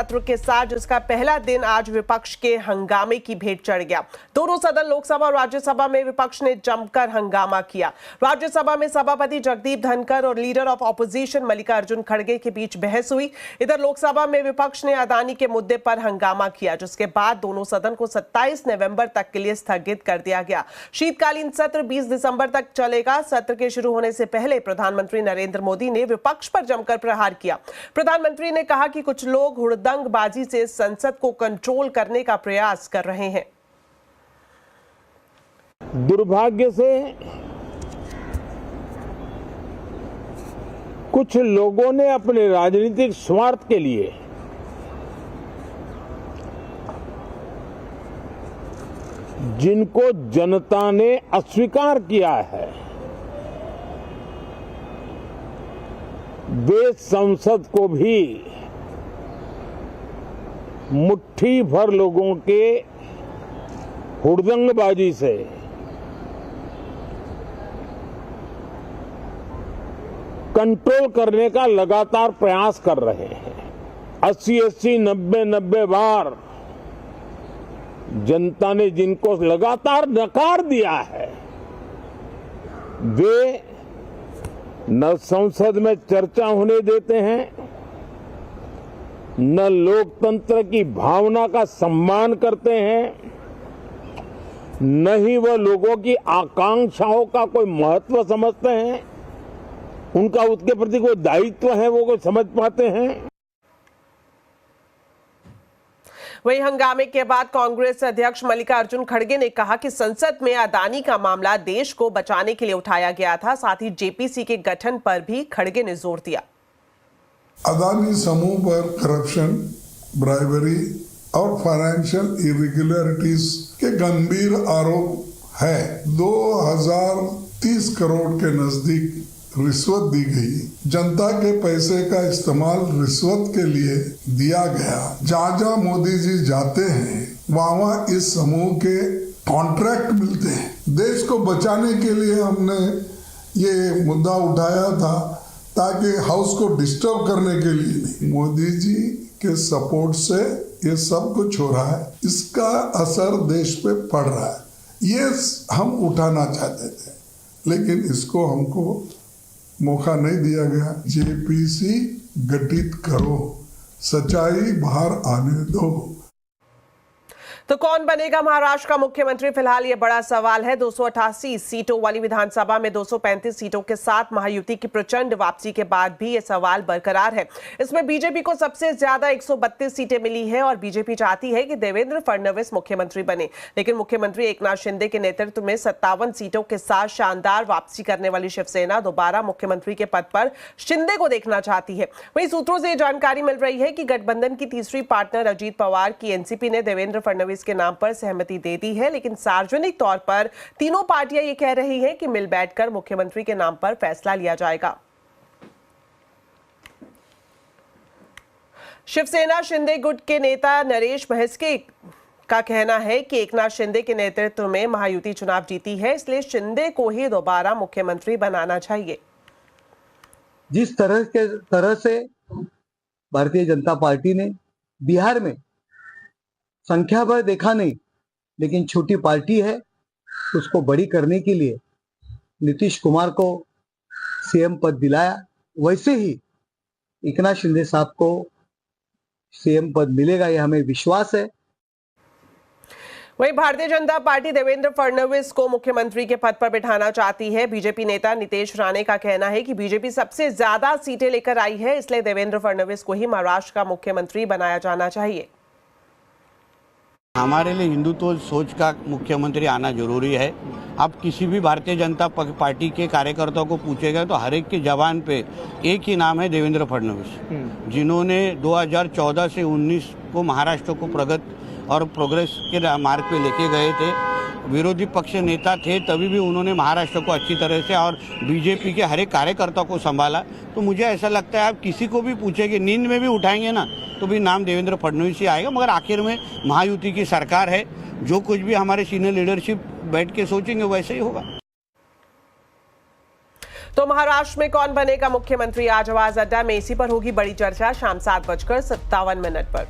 सत्र के साथ, जिसका पहला दिन आज विपक्ष के हंगामे की भेंट चढ़ गया। दोनों सदन लोकसभा और राज्यसभा में विपक्ष ने जमकर हंगामा किया। राज्यसभा में सभापति जगदीप धनखड़ और लीडर ऑफ ऑपोजिशन मल्लिकार्जुन खड़गे के बीच बहस हुई। इधर लोकसभा में विपक्ष ने अदानी के मुद्दे पर हंगामा किया, जिसके बाद दोनों सदन को 27 नवंबर तक के लिए स्थगित कर दिया गया। शीतकालीन सत्र 20 दिसंबर तक चलेगा। सत्र के शुरू होने से पहले प्रधानमंत्री नरेंद्र मोदी ने विपक्ष पर जमकर प्रहार किया। प्रधानमंत्री ने कहा कि कुछ लोग हुड़दंगबाजी से संसद को कंट्रोल करने का प्रयास कर रहे हैं। दुर्भाग्य से कुछ लोगों ने अपने राजनीतिक स्वार्थ के लिए जिनको जनता ने अस्वीकार किया है, वे संसद को भी मुट्ठी भर लोगों के हुड़दंगबाजी से कंट्रोल करने का लगातार प्रयास कर रहे हैं। 80-80, 90-90 बार जनता ने जिनको लगातार नकार दिया है, वे न संसद में चर्चा होने देते हैं, न लोकतंत्र की भावना का सम्मान करते हैं, न ही वह लोगों की आकांक्षाओं का कोई महत्व समझते हैं, उनका उसके प्रति कोई दायित्व है वो कोई समझ पाते हैं। वहीं हंगामे के बाद कांग्रेस अध्यक्ष मल्लिकार्जुन खड़गे ने कहा कि संसद में अदानी का मामला देश को बचाने के लिए उठाया गया था। साथ ही जेपीसी के गठन पर भी खड़गे ने जोर दिया। अदानी समूह पर करप्शन, ब्राइबरी और फाइनेंशियल इरेगुलरिटीज के गंभीर आरोप है। 2030 करोड़ के नजदीक रिश्वत दी गई। जनता के पैसे का इस्तेमाल रिश्वत के लिए दिया गया। जहाँ जहाँ मोदी जी जाते हैं वहाँ इस समूह के कॉन्ट्रैक्ट मिलते हैं। देश को बचाने के लिए हमने ये मुद्दा उठाया था, ताकि हाउस को डिस्टर्ब करने के लिए नहीं। मोदी जी के सपोर्ट से ये सब कुछ हो रहा है, इसका असर देश पे पड़ रहा है। ये हम उठाना चाहते थे, लेकिन इसको हमको मौका नहीं दिया गया। जेपीसी गठित करो, सच्चाई बाहर आने दो। तो कौन बनेगा महाराष्ट्र का मुख्यमंत्री? फिलहाल ये बड़ा सवाल है। 288 सीटों वाली विधानसभा में 235 सीटों के साथ महायुति की प्रचंड वापसी के बाद भी ये सवाल बरकरार है। इसमें बीजेपी को सबसे ज्यादा 132 सीटें मिली है और बीजेपी चाहती है कि देवेंद्र फडणवीस मुख्यमंत्री बने, लेकिन मुख्यमंत्री एकनाथ शिंदे के नेतृत्व में 57 सीटों के साथ शानदार वापसी करने वाली शिवसेना दोबारा मुख्यमंत्री के पद पर शिंदे को देखना चाहती है। वहीं सूत्रों से जानकारी मिल रही है कि गठबंधन की तीसरी पार्टनर अजीत पवार की एनसीपी ने देवेंद्र फडणवीस के नाम पर सहमति दे दी है, लेकिन सार्वजनिक तौर पर तीनों पार्टियां ये कह रही हैं कि मिल बैठकर मुख्यमंत्री के नाम पर फैसला लिया जाएगा। शिवसेना शिंदे गुट के नेता नरेश महस्के का कहना है कि एकनाथ शिंदे के नेतृत्व में महायुति चुनाव जीती है, इसलिए शिंदे को ही दोबारा मुख्यमंत्री बनाना चाहिए। जिस तरह से भारतीय जनता पार्टी ने बिहार में संख्या भर देखा नहीं, लेकिन छोटी पार्टी है, उसको बड़ी करने के लिए नीतीश कुमार को सीएम पद दिलाया, वैसे ही एकनाथ शिंदे साहब को सीएम पद मिलेगा, यह हमें विश्वास है। वहीं भारतीय जनता पार्टी देवेंद्र फडणवीस को मुख्यमंत्री के पद पर बिठाना चाहती है। बीजेपी नेता नितेश राणे का कहना है कि बीजेपी सबसे ज्यादा सीटें लेकर आई है, इसलिए देवेंद्र फडणवीस को ही महाराष्ट्र का मुख्यमंत्री बनाया जाना चाहिए। हमारे लिए हिंदुत्व सोच का मुख्यमंत्री आना जरूरी है। आप किसी भी भारतीय जनता पार्टी के कार्यकर्ताओं को पूछेगा तो हर एक की जबान पे एक ही नाम है, देवेंद्र फडणवीस, जिन्होंने 2014 से 19 को महाराष्ट्र को प्रगति और प्रोग्रेस के मार्ग पे लेके गए थे। विरोधी पक्ष नेता थे तभी भी उन्होंने महाराष्ट्र को अच्छी तरह से और बीजेपी के हर एक कार्यकर्ता को संभाला। तो मुझे ऐसा लगता है आप किसी को भी पूछेंगे, नींद में भी उठाएंगे ना, तो भी नाम देवेंद्र फडणवीस ही आएगा। मगर आखिर में महायुति की सरकार है, जो कुछ भी हमारे सीनियर लीडरशिप बैठ के सोचेंगे वैसे ही होगा। तो महाराष्ट्र में कौन बनेगा मुख्यमंत्री, आज आवाज अड्डा में इसी पर होगी बड़ी चर्चा शाम 7:57 पर।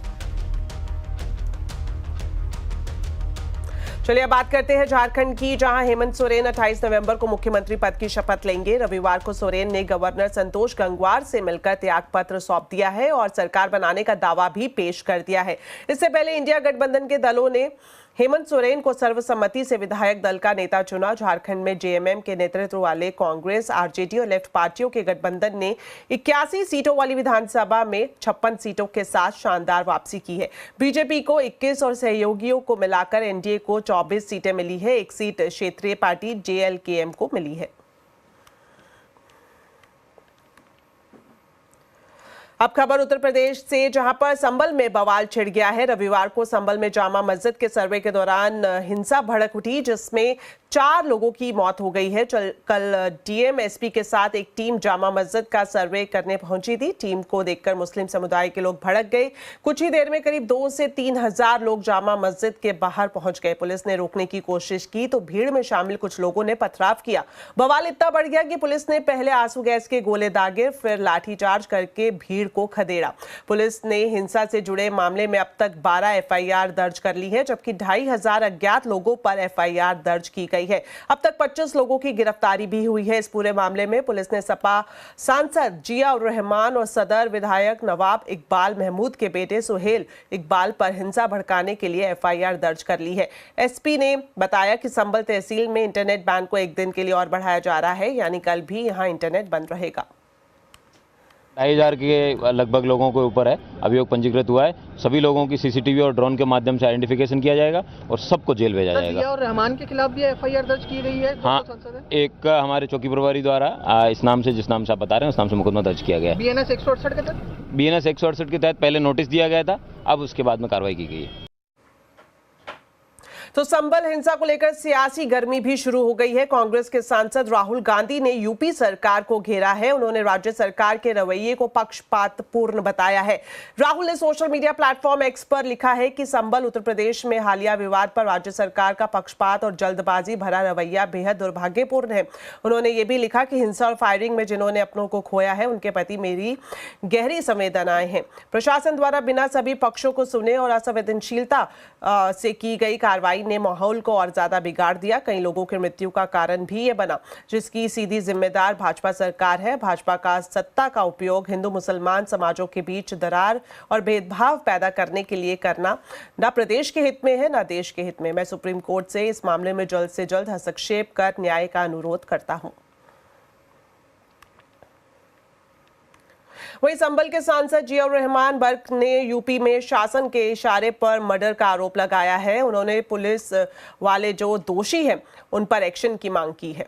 चलिए अब बात करते हैं झारखंड की, जहां हेमंत सोरेन 28 नवंबर को मुख्यमंत्री पद की शपथ लेंगे। रविवार को सोरेन ने गवर्नर संतोष गंगवार से मिलकर त्यागपत्र सौंप दिया है और सरकार बनाने का दावा भी पेश कर दिया है। इससे पहले इंडिया गठबंधन के दलों ने हेमंत सोरेन को सर्वसम्मति से विधायक दल का नेता चुना। झारखंड में जेएमएम के नेतृत्व वाले कांग्रेस, आरजेडी और लेफ्ट पार्टियों के गठबंधन ने 81 सीटों वाली विधानसभा में 56 सीटों के साथ शानदार वापसी की है। बीजेपी को 21 और सहयोगियों को मिलाकर एनडीए को 24 सीटें मिली है। एक सीट क्षेत्रीय पार्टी जेएलकेएम को मिली है। अब खबर उत्तर प्रदेश से, जहां पर संभल में बवाल छिड़ गया है। रविवार को संभल में जामा मस्जिद के सर्वे के दौरान हिंसा भड़क उठी, जिसमें 4 लोगों की मौत हो गई है। कल डीएम एसपी के साथ एक टीम जामा मस्जिद का सर्वे करने पहुंची थी। टीम को देखकर मुस्लिम समुदाय के लोग भड़क गए। कुछ ही देर में करीब 2 से 3 हजार लोग जामा मस्जिद के बाहर पहुंच गए। पुलिस ने रोकने की कोशिश की तो भीड़ में शामिल कुछ लोगों ने पथराव किया। बवाल इतना बढ़ गया कि पुलिस ने पहले आंसू गैस के गोले दागे, फिर लाठीचार्ज करके भीड़ को खदेड़ा। पुलिस ने हिंसा से जुड़े मामले में अब तक 12 एफआईआर दर्ज कर ली है, जबकि 2500 अज्ञात लोगों पर एफआईआर दर्ज की गई है। अब तक 25 लोगों की गिरफ्तारी भी हुई है। इस पूरे मामले में पुलिस ने सपा सांसद जिया उर रहमान और सदर विधायक नवाब इकबाल महमूद के बेटे सुहेल इकबाल पर हिंसा भड़काने के लिए एफआईआर दर्ज कर ली है। एसपी ने बताया कि संभल तहसील में इंटरनेट बैन को 1 दिन के लिए और बढ़ाया जा रहा है, यानी कल भी यहां इंटरनेट बंद रहेगा। 2,500 के लगभग लोगों के ऊपर है अभियोग पंजीकृत हुआ है। सभी लोगों की सीसीटीवी और ड्रोन के माध्यम से आइडेंटिफिकेशन किया जाएगा और सबको जेल भेजा जाएगा। जिया और रहमान के खिलाफ भी एफआईआर दर्ज की गई है। हाँ, एक हमारे चौकी प्रभारी द्वारा इस नाम से, जिस नाम से आप बता रहे हैं, उस नाम से मुकदमा दर्ज किया गया है। बीएनएस 168 के तहत बीएनएस 168 के तहत पहले नोटिस दिया गया था, अब उसके बाद में कार्रवाई की गई है। तो संभल हिंसा को लेकर सियासी गर्मी भी शुरू हो गई है। कांग्रेस के सांसद राहुल गांधी ने यूपी सरकार को घेरा है। उन्होंने राज्य सरकार के रवैये को पक्षपातपूर्ण बताया है। राहुल ने सोशल मीडिया प्लेटफॉर्म एक्स पर लिखा है कि संभल उत्तर प्रदेश में हालिया विवाद पर राज्य सरकार का पक्षपात और जल्दबाजी भरा रवैया बेहद दुर्भाग्यपूर्ण है। उन्होंने ये भी लिखा कि हिंसा और फायरिंग में जिन्होंने अपनों को खोया है, उनके प्रति मेरी गहरी संवेदनाएं हैं। प्रशासन द्वारा बिना सभी पक्षों को सुने और असंवेदनशीलता से की गई कार्रवाई ने माहौल को और ज्यादा बिगाड़ दिया। कई लोगों की मृत्यु का कारण भी ये बना, जिसकी सीधी जिम्मेदार भाजपा सरकार है। भाजपा का सत्ता का उपयोग हिंदू मुसलमान समाजों के बीच दरार और भेदभाव पैदा करने के लिए करना न प्रदेश के हित में है, न देश के हित में। मैं सुप्रीम कोर्ट से इस मामले में जल्द से जल्द हस्तक्षेप कर न्याय का अनुरोध करता हूं। वहीं संभल के सांसद जिया उर रहमान बर्क ने यूपी में शासन के इशारे पर मर्डर का आरोप लगाया है। उन्होंने पुलिस वाले जो दोषी हैं उन पर एक्शन की मांग की है।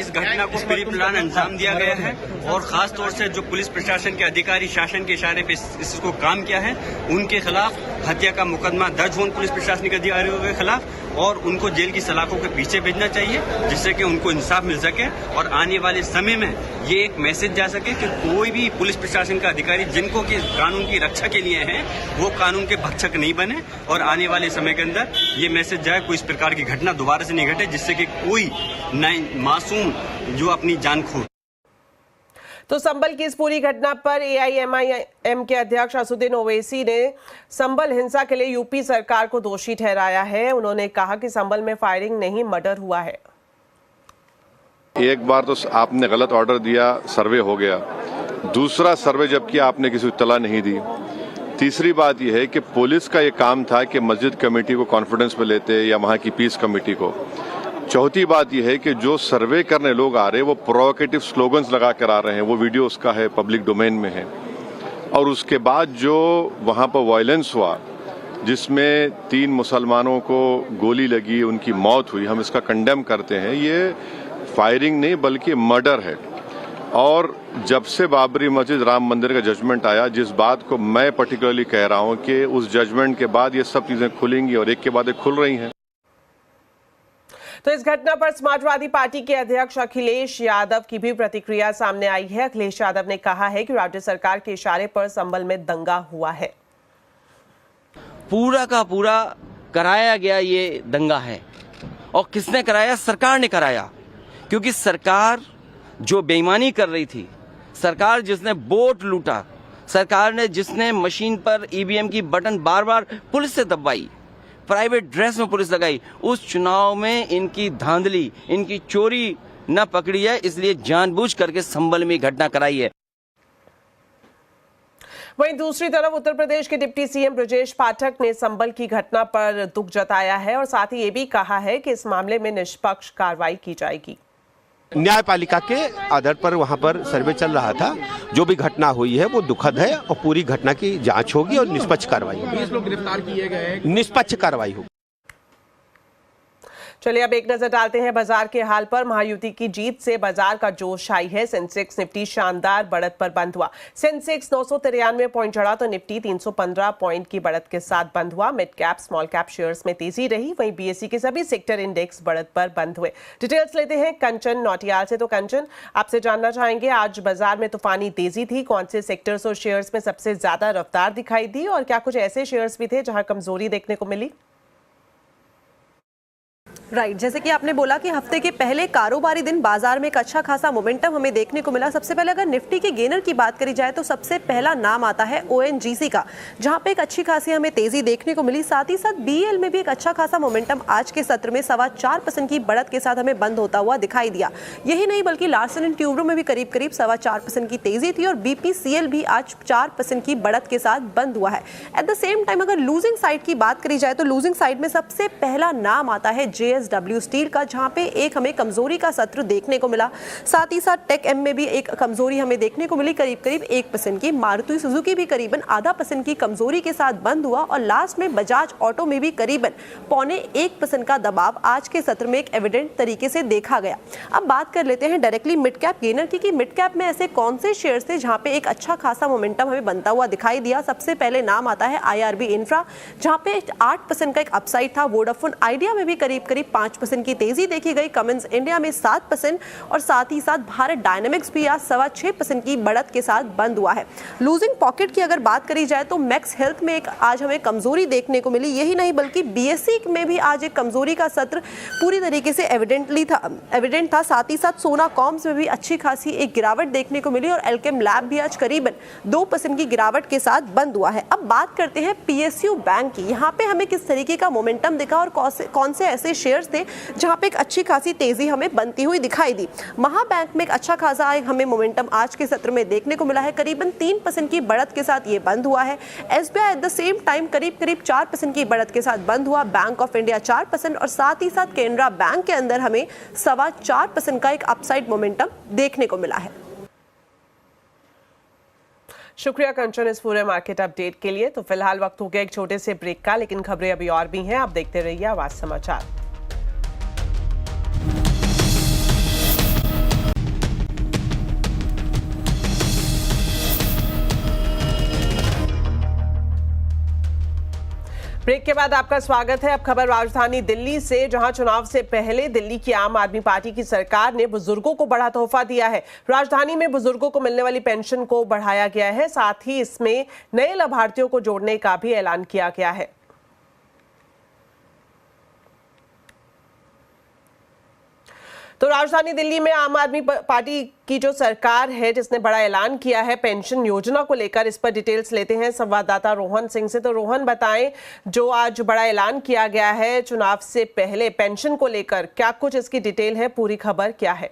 इस घटना को प्री प्लान अंजाम दिया गया है और खास तौर से जो पुलिस प्रशासन के अधिकारी शासन के इशारे पे इसको काम किया है, उनके खिलाफ हत्या का मुकदमा दर्ज हो पुलिस प्रशासनिक अधिकारियों के खिलाफ और उनको जेल की सलाखों के पीछे भेजना चाहिए, जिससे कि उनको इंसाफ मिल सके और आने वाले समय में ये एक मैसेज जा सके कि कोई भी पुलिस प्रशासन का अधिकारी जिनको कि कानून की रक्षा के लिए है, वो कानून के भक्षक नहीं बने और आने वाले समय के अंदर ये मैसेज जाए कोई इस प्रकार की घटना दोबारा से नहीं घटे, जिससे कि कोई मासूम जो अपनी जान खो। तो संभल की इस पूरी घटना पर एआईएमआईएम के अध्यक्ष असुद्दीन ओवैसी ने संभल हिंसा के लिए यूपी सरकार को दोषी ठहराया है। उन्होंने कहा कि संभल में फायरिंग नहीं, मर्डर हुआ है। एक बार तो आपने गलत ऑर्डर दिया, सर्वे हो गया। दूसरा सर्वे जब किया आपने किसी को इत्तला नहीं दी। तीसरी बात यह है कि पुलिस का ये काम था कि मस्जिद कमेटी को कॉन्फिडेंस में लेते या वहां की पीस कमेटी को। चौथी बात यह है कि जो सर्वे करने लोग आ रहे हैं वो प्रोवोकेटिव स्लोगन्स लगा कर आ रहे हैं, वो वीडियो उसका है, पब्लिक डोमेन में है। और उसके बाद जो वहां पर वायलेंस हुआ, जिसमें 3 मुसलमानों को गोली लगी, उनकी मौत हुई, हम इसका कंडेम करते हैं। ये फायरिंग नहीं बल्कि मर्डर है। और जब से बाबरी मस्जिद राम मंदिर का जजमेंट आया, जिस बात को मैं पर्टिकुलरली कह रहा हूं कि उस जजमेंट के बाद ये सब चीजें खुलेंगी और एक के बाद एक खुल रही हैं। तो इस घटना पर समाजवादी पार्टी के अध्यक्ष अखिलेश यादव की भी प्रतिक्रिया सामने आई है। अखिलेश यादव ने कहा है कि राज्य सरकार के इशारे पर संभल में दंगा हुआ है। पूरा का पूरा कराया गया ये दंगा है और किसने कराया? सरकार ने कराया। क्योंकि सरकार जो बेईमानी कर रही थी, सरकार जिसने वोट लूटा, सरकार ने जिसने मशीन पर ईवीएम की बटन बार बार पुलिस से दबवाई, प्राइवेट ड्रेस में पुलिस लगाई, उस चुनाव में इनकी धांधली, इनकी चोरी न पकड़ी है, इसलिए जानबूझ करके संभल में घटना कराई है। वहीं दूसरी तरफ उत्तर प्रदेश के डिप्टी सीएम ब्रजेश पाठक ने संभल की घटना पर दुख जताया है और साथ ही ये भी कहा है कि इस मामले में निष्पक्ष कार्रवाई की जाएगी। न्यायपालिका के आधार पर वहां पर सर्वे चल रहा था। जो भी घटना हुई है वो दुखद है और पूरी घटना की जांच होगी और निष्पक्ष कार्रवाई होगी। 20 लोग गिरफ्तार किए गए हैं, निष्पक्ष कार्रवाई होगी। चलिए अब एक नजर डालते हैं बाजार के हाल पर। महायुति की जीत से बाजार का जोश आई है। सेंसेक्स निफ्टी शानदार बढ़त पर बंद हुआ। सेंसेक्स 993 पॉइंट चढ़ा तो निफ्टी 315 पॉइंट की बढ़त के साथ बंद हुआ। Mid cap small cap shares में तेजी रही। वहीं बीएसई के सभी सेक्टर इंडेक्स बढ़त पर बंद हुए। डिटेल्स लेते हैं कंचन नौटियाल से। तो कंचन, आपसे जानना चाहेंगे आज बाजार में तूफानी तेजी थी, कौन से सेक्टर्स और शेयर्स में सबसे ज्यादा रफ्तार दिखाई दी और क्या कुछ ऐसे शेयर्स भी थे जहां कमजोरी देखने को मिली? राइट, जैसे कि आपने बोला कि हफ्ते के पहले कारोबारी दिन बाजार में एक अच्छा खासा मोमेंटम हमें देखने को मिला। सबसे पहले अगर निफ्टी के गेनर की बात करी जाए तो सबसे पहला नाम आता है ओएनजीसी का, जहां पे एक अच्छी खासी हमें तेजी देखने को मिली। साथ ही साथ बीएल में भी एक अच्छा खासा मोमेंटम आज के सत्र में 4.25% की बढ़त के साथ हमें बंद होता हुआ दिखाई दिया। यही नहीं बल्कि लार्सन एंड ट्यूब्रो में भी करीब 4.25% की तेजी थी और बीपीसीएल भी आज 4% की बढ़त के साथ बंद हुआ है। एट द सेम टाइम अगर लूजिंग साइड की बात करी जाए तो लूजिंग साइड में सबसे पहला नाम आता है जेएसडब्ल्यू स्टील का, जहां पे एक हमें कमजोरी का सत्र देखने को मिला। साथ ही साथ टेक एम में भी एक कमजोरी हमें देखने को मिली, करीब 1% की। मारुति सुजुकी भी करीबन 0.5% की कमजोरी के साथ बंद हुआ और लास्ट में बजाज ऑटो में भी करीबन 0.25% का दबाव आज के सत्र में एक एविडेंट तरीके से देखा गया। अब बात कर लेते हैं डायरेक्टली मिड कैप गेनर की कि मिड कैप में ऐसे कौन से शेयर्स थे जहां पे एक अच्छा खासा मोमेंटम हमें बनता हुआ दिखाई दिया। सबसे पहले नाम आता है आईआरबी इंफ्रा, जहां पे 8% का एक अपसाइड था। वोडाफोन आइडिया में भी करीब 5% की तेजी देखी गई। कमिंस इंडिया में 7% और साथ ही साथ भारत डायनेमिक्स भी आज 6.25% की बढ़त के साथ बंद हुआ है। लूजिंग पॉकेट की अगर बात करी जाए तो मैक्स हेल्थ में एक आज हमें कमजोरी देखने को मिली। यही नहीं बल्कि बीएसई में भी आज एक कमजोरी का सत्र पूरी तरीके से एविडेंट था। साथ ही साथ सोना कॉम्स में भी अच्छी खासी एक गिरावट देखने को मिली और एल्केम लैब भी आज करीबन 2% की गिरावट के साथ बंद हुआ है। अब बात करते हैं पीएसयू बैंक की। यहाँ पे हमें किस तरीके का मोमेंटम दिखा और कौन से ऐसे शेयर्स थे जहां पे एक अच्छी खासी तेजी हमें बनती हुई दिखाई दी। महाबैंक में एक अच्छा खासा हमें मोमेंटम आज के सत्र में देखने को मिला है। करीबन 3% की बढ़त के साथ ये बंद हुआ है। SBI at the same time करीब 4% की बढ़त के साथ बंद हुआ। बैंक ऑफ इंडिया 4% और साथ ही साथ केनरा बैंक के अंदर हमें 4.25% का एक अपसाइड मोमेंटम देखने को मिला है। शुक्रिया कंचन इस पूरे मार्केट अपडेट के लिए। तो फिलहाल वक्त हो गया एक छोटे से ब्रेक का, लेकिन खबरें अभी और भी हैं। आप देखते रहिए आवाज समाचार। ब्रेक के बाद आपका स्वागत है। अब खबर राजधानी दिल्ली से, जहां चुनाव से पहले दिल्ली की आम आदमी पार्टी की सरकार ने बुजुर्गों को बड़ा तोहफा दिया है। राजधानी में बुजुर्गों को मिलने वाली पेंशन को बढ़ाया गया है। साथ ही इसमें नए लाभार्थियों को जोड़ने का भी ऐलान किया गया है। तो राजधानी दिल्ली में आम आदमी पार्टी की जो सरकार है, जिसने बड़ा ऐलान किया है पेंशन योजना को लेकर, इस पर डिटेल्स लेते हैं संवाददाता रोहन सिंह से। तो रोहन, बताएं, जो आज बड़ा ऐलान किया गया है चुनाव से पहले पेंशन को लेकर, क्या कुछ इसकी डिटेल है, पूरी खबर क्या है?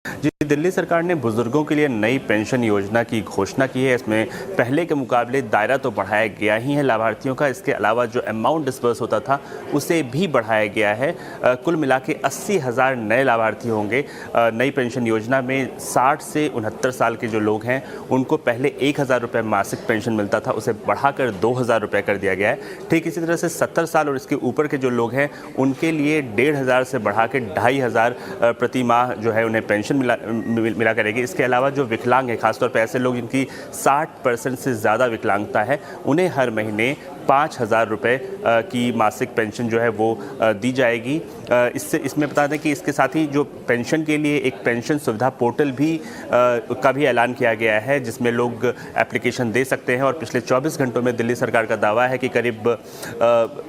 जी, दिल्ली सरकार ने बुजुर्गों के लिए नई पेंशन योजना की घोषणा की है। इसमें पहले के मुकाबले दायरा तो बढ़ाया गया ही है लाभार्थियों का, इसके अलावा जो अमाउंट डिस्बर्स होता था उसे भी बढ़ाया गया है। कुल मिला के 80,000 नए लाभार्थी होंगे। नई पेंशन योजना में 60 से 69 साल के जो लोग हैं उनको पहले 1,000 रुपये मासिक पेंशन मिलता था, उसे बढ़ाकर 2,000 रुपये कर दिया गया है। ठीक इसी तरह से 70 साल और इसके ऊपर के जो लोग हैं उनके लिए 1,500 से बढ़ा के 2,500 प्रति माह जो है उन्हें पेंशन मिला मिला करेगी। इसके अलावा जो विकलांग है, खासतौर पर ऐसे लोग जिनकी 60% से ज़्यादा विकलांगता है, उन्हें हर महीने 5,000 रुपये की मासिक पेंशन जो है वो दी जाएगी। इसमें बता दें कि इसके साथ ही जो पेंशन के लिए एक पेंशन सुविधा पोर्टल का भी ऐलान किया गया है, जिसमें लोग एप्लीकेशन दे सकते हैं। और पिछले 24 घंटों में दिल्ली सरकार का दावा है कि करीब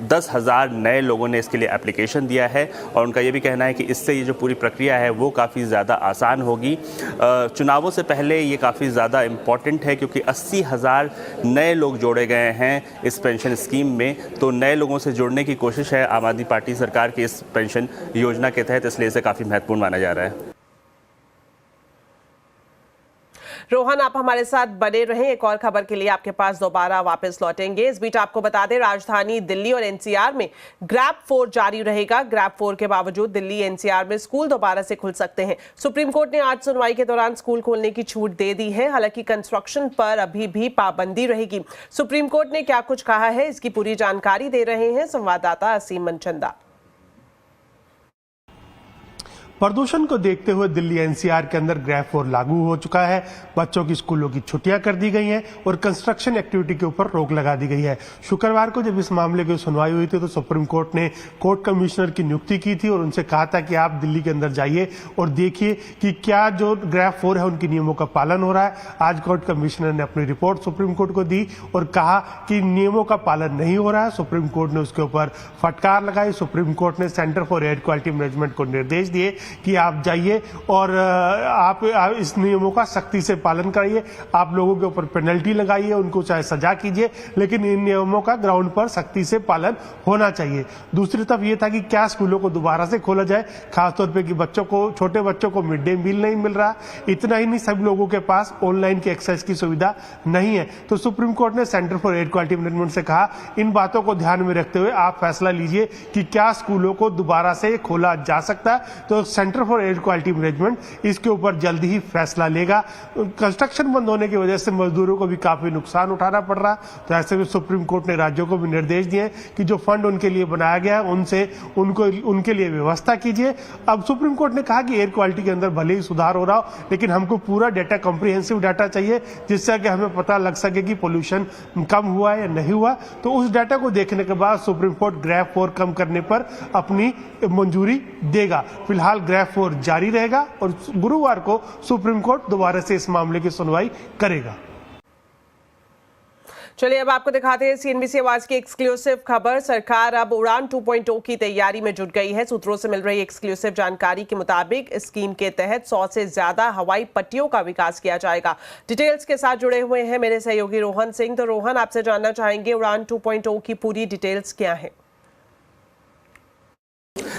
10,000 नए लोगों ने इसके लिए एप्लीकेशन दिया है और उनका ये भी कहना है कि इससे ये जो पूरी प्रक्रिया है वो काफ़ी ज़्यादा आसान होगी। चुनावों से पहले ये काफ़ी ज़्यादा इम्पॉर्टेंट है क्योंकि 80,000 नए लोग जोड़े गए हैं इस पेंशन स्कीम में, तो नए लोगों से जोड़ने की कोशिश है आम आदमी पार्टी सरकार की इस पेंशन योजना के तहत, इसलिए इसे काफ़ी महत्वपूर्ण माना जा रहा है। रोहन, आप हमारे साथ बने रहें। एक और खबर के लिए आपके पास दोबारा वापस लौटेंगे। इस बीच आपको बता दें, राजधानी दिल्ली और एनसीआर में ग्रैब 4 जारी रहेगा। ग्रैब 4 के बावजूद दिल्ली एनसीआर में स्कूल दोबारा से खुल सकते हैं। सुप्रीम कोर्ट ने आज सुनवाई के दौरान स्कूल खोलने की छूट दे दी है। हालांकि कंस्ट्रक्शन पर अभी भी पाबंदी रहेगी। सुप्रीम कोर्ट ने क्या कुछ कहा है, इसकी पूरी जानकारी दे रहे हैं संवाददाता असीम मनचंदा। प्रदूषण को देखते हुए दिल्ली एनसीआर के अंदर ग्रैब 4 लागू हो चुका है। बच्चों की स्कूलों की छुट्टियां कर दी गई हैं और कंस्ट्रक्शन एक्टिविटी के ऊपर रोक लगा दी गई है। शुक्रवार को जब इस मामले की सुनवाई हुई थी तो सुप्रीम कोर्ट ने कोर्ट कमिश्नर की नियुक्ति की थी और उनसे कहा था कि आप दिल्ली के अंदर जाइए और देखिए कि क्या जो ग्रैब 4 है उनके नियमों का पालन हो रहा है। आज कोर्ट कमिश्नर ने अपनी रिपोर्ट सुप्रीम कोर्ट को दी और कहा कि नियमों का पालन नहीं हो रहा है। सुप्रीम कोर्ट ने उसके ऊपर फटकार लगाई। सुप्रीम कोर्ट ने centre for air quality management को निर्देश दिए कि आप जाइए और आप इस नियमों का सख्ती से पालन कराइए। आप लोगों के ऊपर पेनल्टी लगाइए, उनको चाहे सजा कीजिए, लेकिन इन नियमों का ग्राउंड पर सख्ती से पालन होना चाहिए। दूसरी तरफ ये था कि क्या स्कूलों को दोबारा से खोला जाए, खासतौर पे कि छोटे बच्चों को मिड डे मील नहीं मिल रहा। इतना ही नहीं, सब लोगों के पास ऑनलाइन की एक्सेस की सुविधा नहीं है। तो सुप्रीम कोर्ट ने centre for air quality management से कहा, इन बातों को ध्यान में रखते हुए आप फैसला लीजिए कि क्या स्कूलों को दोबारा से खोला जा सकता है। तो centre for air quality management इसके ऊपर जल्दी ही फैसला लेगा। कंस्ट्रक्शन बंद होने की वजह से मजदूरों को भी काफी नुकसान उठाना पड़ रहा, तो ऐसे में सुप्रीम कोर्ट ने राज्यों को भी निर्देश दिए कि जो फंड उनके लिए बनाया गया है उनके लिए व्यवस्था कीजिए। अब सुप्रीम कोर्ट ने कहा कि एयर क्वालिटी के अंदर भले ही सुधार हो रहा हो, लेकिन हमको पूरा डाटा, कॉम्प्रिहेंसिव डाटा चाहिए, जिससे कि हमें पता लग सके कि पोल्यूशन कम हुआ या नहीं हुआ। तो उस डाटा को देखने के बाद सुप्रीम कोर्ट ग्रैब 4 कम करने पर अपनी मंजूरी देगा। फिलहाल ग्रैब 4 जारी रहेगा और गुरुवार को सुप्रीम कोर्ट दोबारा से इस मामले की सुनवाई करेगा। चलिए अब आपको दिखाते हैं सीएनबीसी आवाज की एक्सक्लूसिव खबर। सरकार अब उड़ान 2.0 की तैयारी में जुट गई है। सूत्रों से मिल रही एक्सक्लूसिव जानकारी के मुताबिक इस स्कीम के तहत 100 से ज्यादा हवाई पट्टियों का विकास किया जाएगा। डिटेल्स के साथ जुड़े हुए हैं मेरे सहयोगी रोहन सिंह। तो रोहन, आपसे जानना चाहेंगे उड़ान 2.0 की पूरी डिटेल्स क्या है?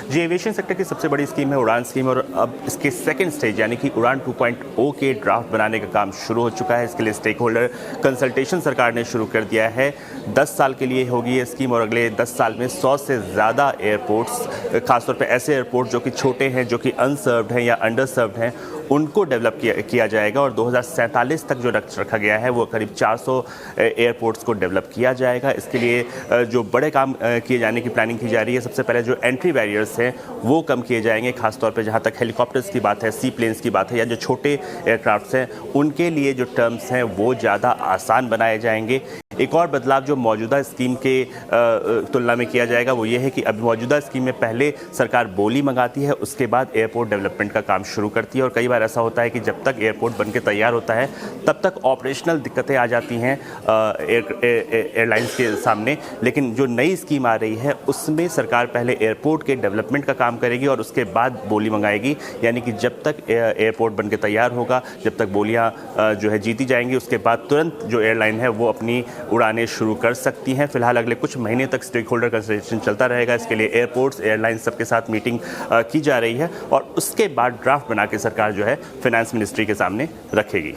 जी, एविएशन सेक्टर की सबसे बड़ी स्कीम है उड़ान स्कीम और अब इसके सेकंड स्टेज यानी कि उड़ान 2.0 के ड्राफ्ट बनाने का काम शुरू हो चुका है। इसके लिए स्टेक होल्डर कंसल्टेशन सरकार ने शुरू कर दिया है। 10 साल के लिए होगी ये स्कीम और अगले 10 साल में 100 से ज़्यादा एयरपोर्ट्स, खासतौर पे ऐसे एयरपोर्ट जो कि छोटे हैं, जो कि अनसर्व्ड हैं या अंडर सर्व्ड हैं, उनको डेवलप किया जाएगा और 2047 तक जो रखा गया है वो करीब 400 एयरपोर्ट्स को डेवलप किया जाएगा। इसके लिए जो बड़े काम किए जाने की प्लानिंग की जा रही है, सबसे पहले जो एंट्री बैरियर्स हैं वो कम किए जाएंगे, खासतौर पे जहाँ तक हेलीकॉप्टर्स की बात है, सी प्लेन्स की बात है या जो छोटे एयरक्राफ्ट्स हैं उनके लिए जो टर्म्स हैं वो ज़्यादा आसान बनाए जाएंगे। एक और बदलाव जो मौजूदा स्कीम के तुलना में किया जाएगा वो ये है कि अब मौजूदा स्कीम में पहले सरकार बोली मंगाती है, उसके बाद एयरपोर्ट डेवलपमेंट का काम शुरू करती है और कई बार ऐसा होता है कि जब तक एयरपोर्ट बनके तैयार होता है तब तक ऑपरेशनल दिक्कतें आ जाती हैं एयरलाइंस के सामने। लेकिन जो नई स्कीम आ रही है उसमें सरकार पहले एयरपोर्ट के डेवलपमेंट का काम करेगी और उसके बाद बोली मंगाएगी, यानी कि जब तक एयरपोर्ट बनके तैयार होगा, जब तक बोलियाँ जो है जीती जाएंगी, उसके बाद तुरंत जो एयरलाइन है वो अपनी उड़ानें शुरू कर सकती हैं। फिलहाल अगले कुछ महीने तक स्टेक होल्डर कंसल्टेशन चलता रहेगा। इसके लिए एयरपोर्ट्स, एयरलाइंस सबके साथ मीटिंग की जा रही है और उसके बाद ड्राफ्ट बना के सरकार जो है फाइनेंस मिनिस्ट्री के सामने रखेगी।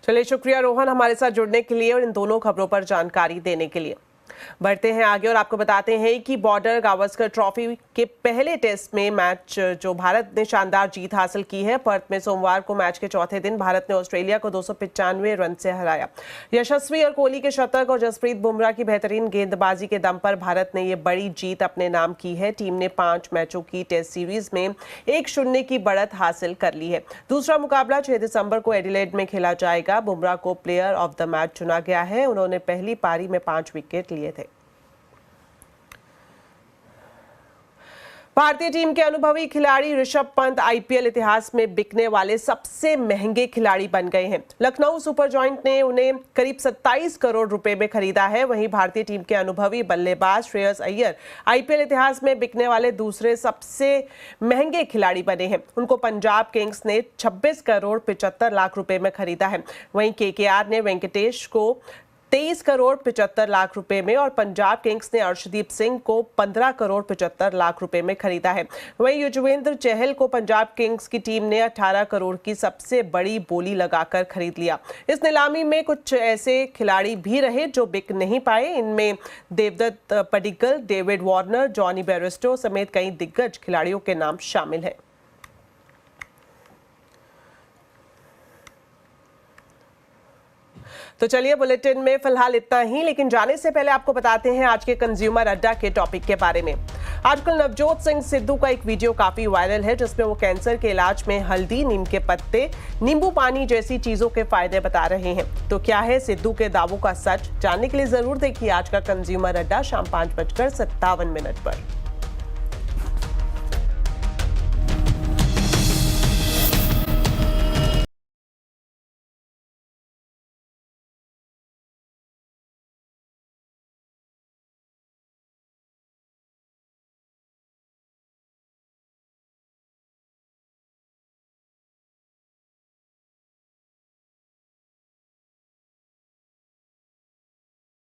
चलिए, शुक्रिया रोहन हमारे साथ जुड़ने के लिए और इन दोनों खबरों पर जानकारी देने के लिए। बढ़ते हैं आगे और आपको बताते हैं कि बॉर्डर गावस्कर ट्रॉफी के पहले टेस्ट में मैच जो भारत ने शानदार जीत हासिल की है। पर्थ में सोमवार को मैच के चौथे दिन भारत ने ऑस्ट्रेलिया को 295 रन से हराया। यशस्वी और कोहली के शतक और जसप्रीत बुमराह की बेहतरीन गेंदबाजी के दम पर भारत ने ये बड़ी जीत अपने नाम की है। टीम ने 5 मैचों की टेस्ट सीरीज में 1-0 की बढ़त हासिल कर ली है। दूसरा मुकाबला 6 दिसंबर को एडिलेड में खेला जाएगा। बुमराह को प्लेयर ऑफ द मैच चुना गया है। उन्होंने पहली पारी में 5 विकेट लिए थे। भारतीय टीम के अनुभवी खिलाड़ी ऋषभ पंत आईपीएल इतिहास में बिकने वाले सबसे महंगे खिलाड़ी बन गए हैं। लखनऊ सुपर जॉइंट ने उन्हें करीब 27 करोड़ रुपए में खरीदा है। वहीं भारतीय टीम के अनुभवी बल्लेबाज श्रेयस अय्यर आईपीएल इतिहास में बिकने वाले दूसरे सबसे महंगे खिलाड़ी बने हैं। उनको पंजाब किंग्स ने 26 करोड़ 75 लाख रुपए में खरीदा है। वहीं केकेआर ने वेंकटेश को 23 करोड़ 75 लाख रुपए में और पंजाब किंग्स ने अर्शदीप सिंह को 15 करोड़ 75 लाख रुपए में खरीदा है। वहीं युजवेंद्र चहल को पंजाब किंग्स की टीम ने 18 करोड़ की सबसे बड़ी बोली लगाकर खरीद लिया। इस नीलामी में कुछ ऐसे खिलाड़ी भी रहे जो बिक नहीं पाए। इनमें Devdutt Padikkal, David Warner, Jonny Bairstow समेत कई दिग्गज खिलाड़ियों के नाम शामिल हैं। तो चलिए बुलेटिन में फिलहाल इतना ही, लेकिन जाने से पहले आपको बताते हैं आज के कंज्यूमर अड्डा के टॉपिक के बारे में। आजकल नवजोत सिंह सिद्धू का एक वीडियो काफी वायरल है जिसमें वो कैंसर के इलाज में हल्दी, नीम के पत्ते, नींबू पानी जैसी चीजों के फायदे बता रहे हैं। तो क्या है सिद्धू के दावों का सच? जानने के लिए जरूर देखिए आज का कंज्यूमर अड्डा शाम 5:57 पर।